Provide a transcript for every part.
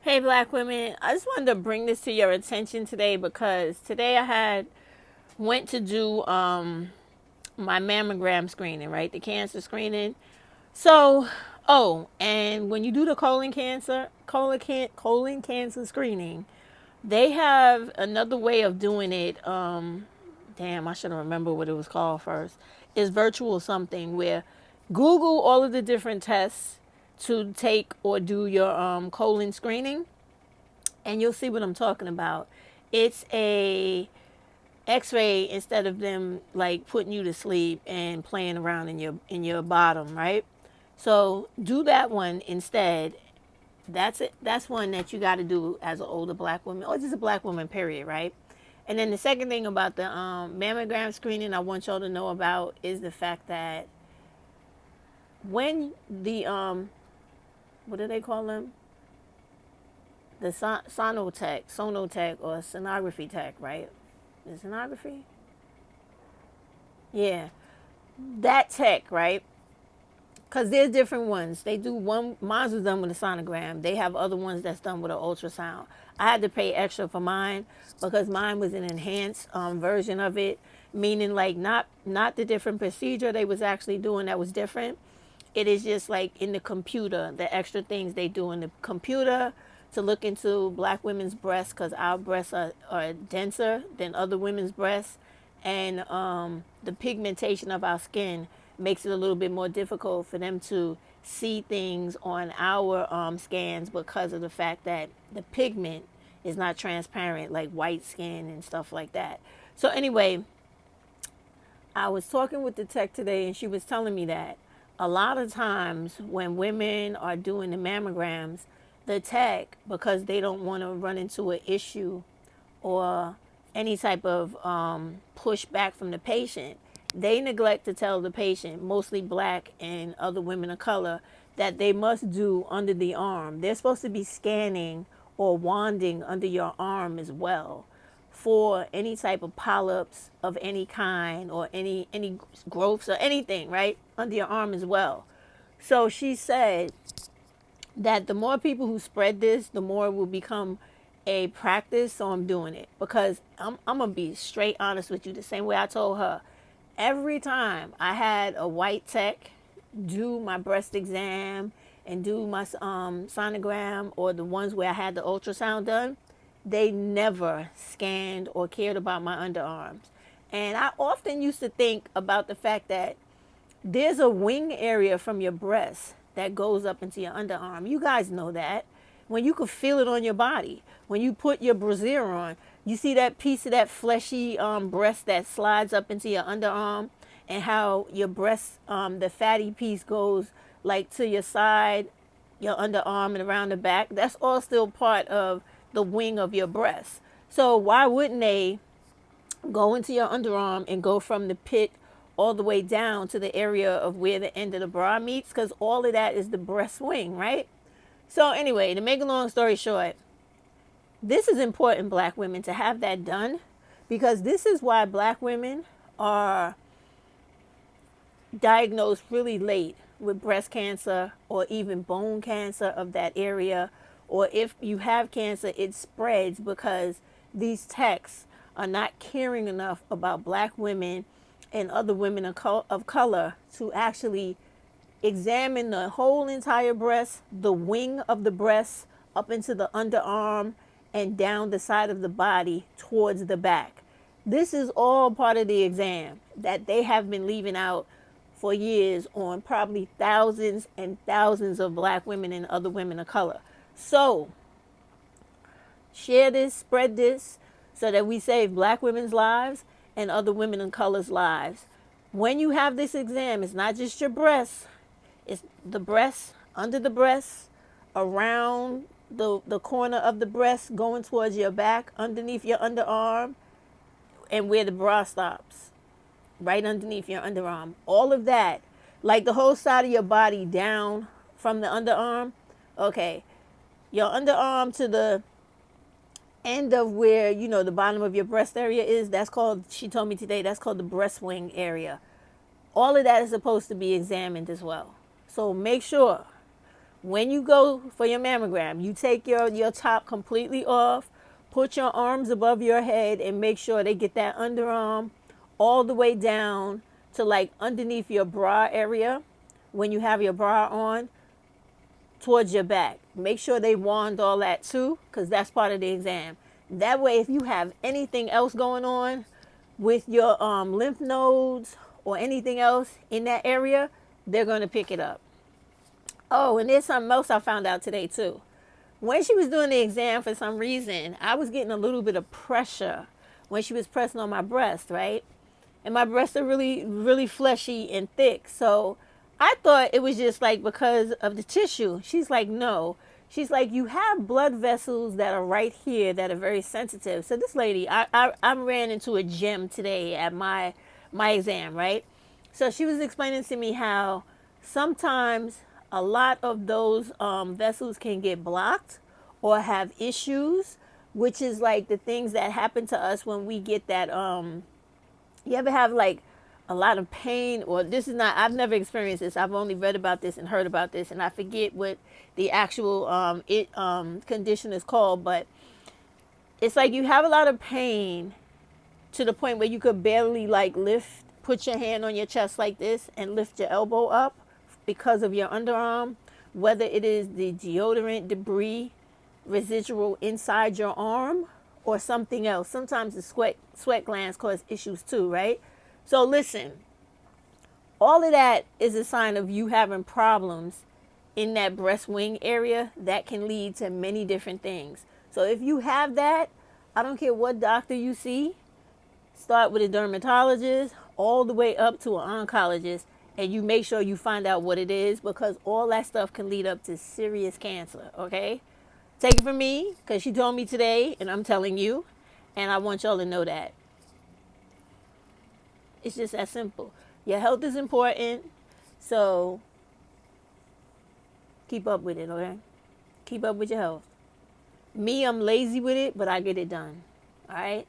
Hey, black women. I just wanted to bring this to your attention today because today I had went to do my mammogram screening, right? The cancer screening. So, and when you do the colon cancer screening, they have another way of doing it. Damn, I should have remembered what it was called first. It's virtual something where Google all of the different tests to take or do your colon screening, and you'll see what I'm talking about. It's a X-ray instead of them like putting you to sleep and playing around in your bottom, right? So do that one instead. That's it. That's one that you got to do as an older black woman, or just a black woman, period, right? And then the second thing about the mammogram screening I want y'all to know about is the fact that when the what do they call them? The sonotech, or sonography tech, right? Is sonography? Yeah, that tech, right? Because there's different ones. They do one. Mine was done with a sonogram. They have other ones that's done with an ultrasound. I had to pay extra for mine because mine was an enhanced version of it, meaning like not the different procedure they was actually doing that was different. It is just like in the computer, the extra things they do in the computer to look into black women's breasts, because our breasts are denser than other women's breasts, and the pigmentation of our skin makes it a little bit more difficult for them to see things on our scans because of the fact that the pigment is not transparent like white skin and stuff like that. So anyway, I was talking with the tech today, and she was telling me that a lot of times when women are doing the mammograms, the tech, because they don't want to run into an issue or any type of pushback from the patient, they neglect to tell the patient, mostly black and other women of color, that they must do under the arm. They're supposed to be scanning or wanding under your arm as well for any type of polyps of any kind, or any growths or anything, right? Under your arm as well. So she said that the more people who spread this, the more it will become a practice. So I'm doing it because I'm going to be straight honest with you, the same way I told her. Every time I had a white tech do my breast exam and do my sonogram, or the ones where I had the ultrasound done, they never scanned or cared about my underarms. And I often used to think about the fact that there's a wing area from your breast that goes up into your underarm. You guys know that. When you could feel it on your body. When you put your brassiere on, you see that piece of that fleshy breast that slides up into your underarm, and how your breast, the fatty piece goes like to your side, your underarm, and around the back. That's all still part of the wing of your breast. So why wouldn't they go into your underarm and go from the pit all the way down to the area of where the end of the bra meets? Because all of that is the breast wing, right? So anyway, to make a long story short, this is important, black women, to have that done, because this is why black women are diagnosed really late with breast cancer or even bone cancer of that area. Or if you have cancer, it spreads because these techs are not caring enough about black women and other women of color to actually examine the whole entire breast, the wing of the breast, up into the underarm and down the side of the body towards the back. This is all part of the exam that they have been leaving out for years on probably thousands and thousands of black women and other women of color. So share this, spread this, so that we save black women's lives and other women of color's lives. When you have this exam, it's not just your breasts, it's the breast, under the breast, around the corner of the breast, going towards your back, underneath your underarm, and where the bra stops, right underneath your underarm. All of that, like the whole side of your body down from the underarm. Okay, your underarm to the end of where, the bottom of your breast area is, that's called, she told me today, that's called the breast wing area. All of that is supposed to be examined as well. So make sure When you go for your mammogram, you take your top completely off, put your arms above your head, and make sure they get that underarm all the way down to like underneath your bra area when you have your bra on towards your back. Make sure they wand all that too, because that's part of the exam. That way, if you have anything else going on with your lymph nodes or anything else in that area, they're going to pick it up. Oh, and there's something else I found out today too. When she was doing the exam, for some reason, I was getting a little bit of pressure when she was pressing on my breast, right? And my breasts are really, really fleshy and thick. So I thought it was just like because of the tissue. She's like, no. She's like, you have blood vessels that are right here that are very sensitive. So this lady, I ran into a gym today at my exam, right? So she was explaining to me how sometimes a lot of those vessels can get blocked or have issues, which is like the things that happen to us when we get that you ever have like a lot of pain, or this is not, I've never experienced this, I've only read about this and heard about this, and I forget what the actual condition is called, but it's like you have a lot of pain to the point where you could barely like put your hand on your chest like this and lift your elbow up because of your underarm, whether it is the deodorant debris residual inside your arm or something else. Sometimes the sweat glands cause issues too, right? So listen, all of that is a sign of you having problems in that breast wing area that can lead to many different things. So if you have that, I don't care what doctor you see, start with a dermatologist all the way up to an oncologist, and you make sure you find out what it is, because all that stuff can lead up to serious cancer, okay? Take it from me, because she told me today, and I'm telling you, and I want y'all to know that. It's just that simple. Your health is important, so keep up with it, okay? Keep up with your health. Me, I'm lazy with it, but I get it done, all right?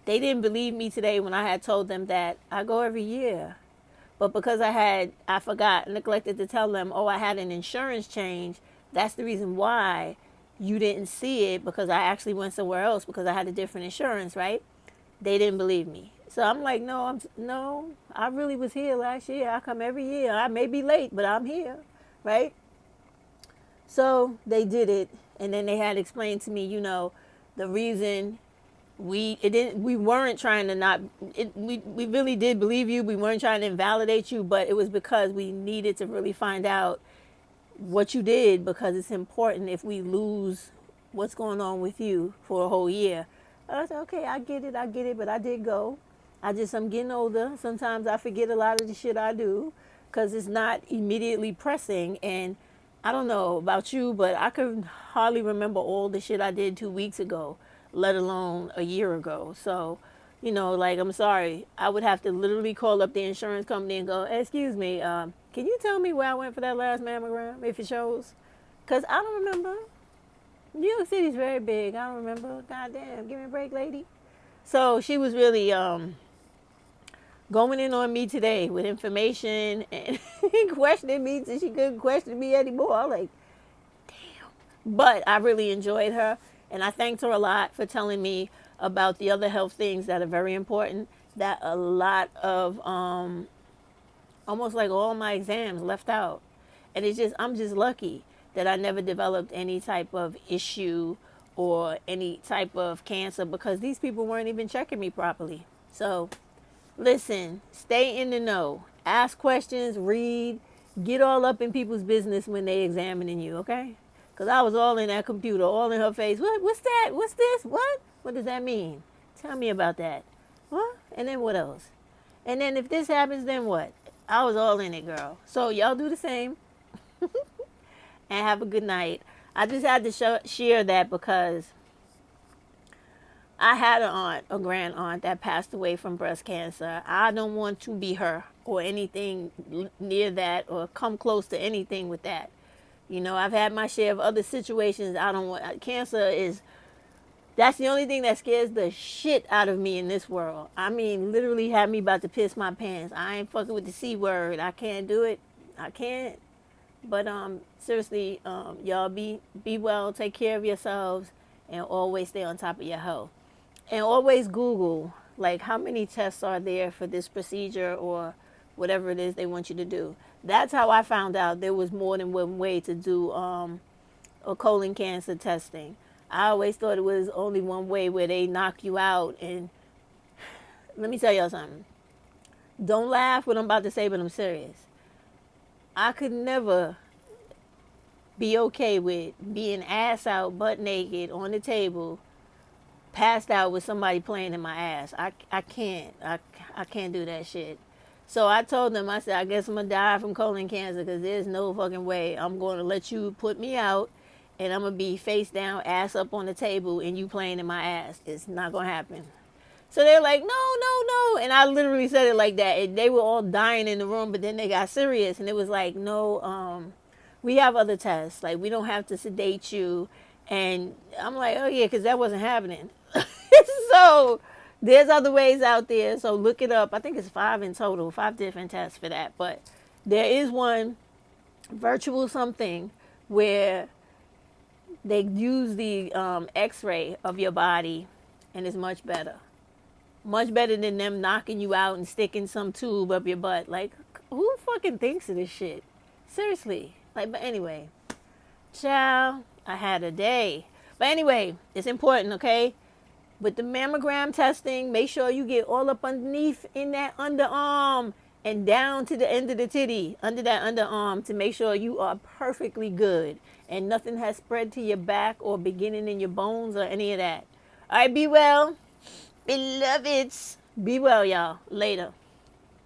They didn't believe me today when I had told them that I go every year. But because I forgot, neglected to tell them, oh, I had an insurance change, that's the reason why you didn't see it, because I actually went somewhere else because I had a different insurance, right? They didn't believe me. So I'm like, no, I really was here last year. I come every year. I may be late, but I'm here, right? So they did it, and then they had explained to me, the reason we weren't trying to not we really did believe you. We weren't trying to invalidate you, but it was because we needed to really find out what you did, because it's important if we lose what's going on with you for a whole year. I said, okay, I get it, but I did go. I'm getting older. Sometimes I forget a lot of the shit I do because it's not immediately pressing. And I don't know about you, but I could hardly remember all the shit I did 2 weeks ago, let alone a year ago. So, like, I'm sorry. I would have to literally call up the insurance company and go, excuse me, can you tell me where I went for that last mammogram, if it shows? Because I don't remember. New York City's very big. I don't remember. Goddamn, give me a break, lady. So she was really going in on me today with information and questioning me till she couldn't question me anymore. I'm like, damn. But I really enjoyed her, and I thanked her a lot for telling me about the other health things that are very important, that a lot of almost like all my exams left out. And I'm just lucky that I never developed any type of issue or any type of cancer, because these people weren't even checking me properly. So listen, stay in the know, ask questions, read, get all up in people's business when they examining you, okay? Because I was all in that computer, all in her face. What's that? What's this? What does that mean? Tell me about that. What? And then what else? And then if this happens, then what? I was all in it, girl. So y'all do the same. And have a good night. I just had to share that because I had a grand aunt that passed away from breast cancer. I don't want to be her or anything near that or come close to anything with that. I've had my share of other situations. I don't want, that's the only thing that scares the shit out of me in this world. I mean, literally had me about to piss my pants. I ain't fucking with the C word. I can't do it. I can't. But seriously, y'all be well, take care of yourselves, and always stay on top of your health. And always Google like how many tests are there for this procedure or whatever it is they want you to do. That's how I found out there was more than one way to do a colon cancer testing. I always thought it was only one way where they knock you out. And let me tell y'all something. Don't laugh what I'm about to say, but I'm serious. I could never be okay with being ass out, butt naked on the table, passed out with somebody playing in my ass. I can't. I can't do that shit. So I told them, I said, I guess I'm going to die from colon cancer because there's no fucking way I'm going to let you put me out and I'm going to be face down, ass up on the table, and you playing in my ass. It's not going to happen. So they're like, no, no, no. And I literally said it like that. And they were all dying in the room, but then they got serious. And it was like, no, we have other tests. Like, we don't have to sedate you. And I'm like, oh, yeah, because that wasn't happening. So there's other ways out there. So look it up. I think it's 5 in total, 5 different tests for that. But there is one virtual something where they use the x-ray of your body, and it's much better. Much better than them knocking you out and sticking some tube up your butt. Like, who fucking thinks of this shit? Seriously. Like, but anyway, child, I had a day. But anyway, it's important, okay? With the mammogram testing, make sure you get all up underneath in that underarm and down to the end of the titty, under that underarm, to make sure you are perfectly good and nothing has spread to your back or beginning in your bones or any of that. All right, be well. Beloveds. Be well, y'all. Later.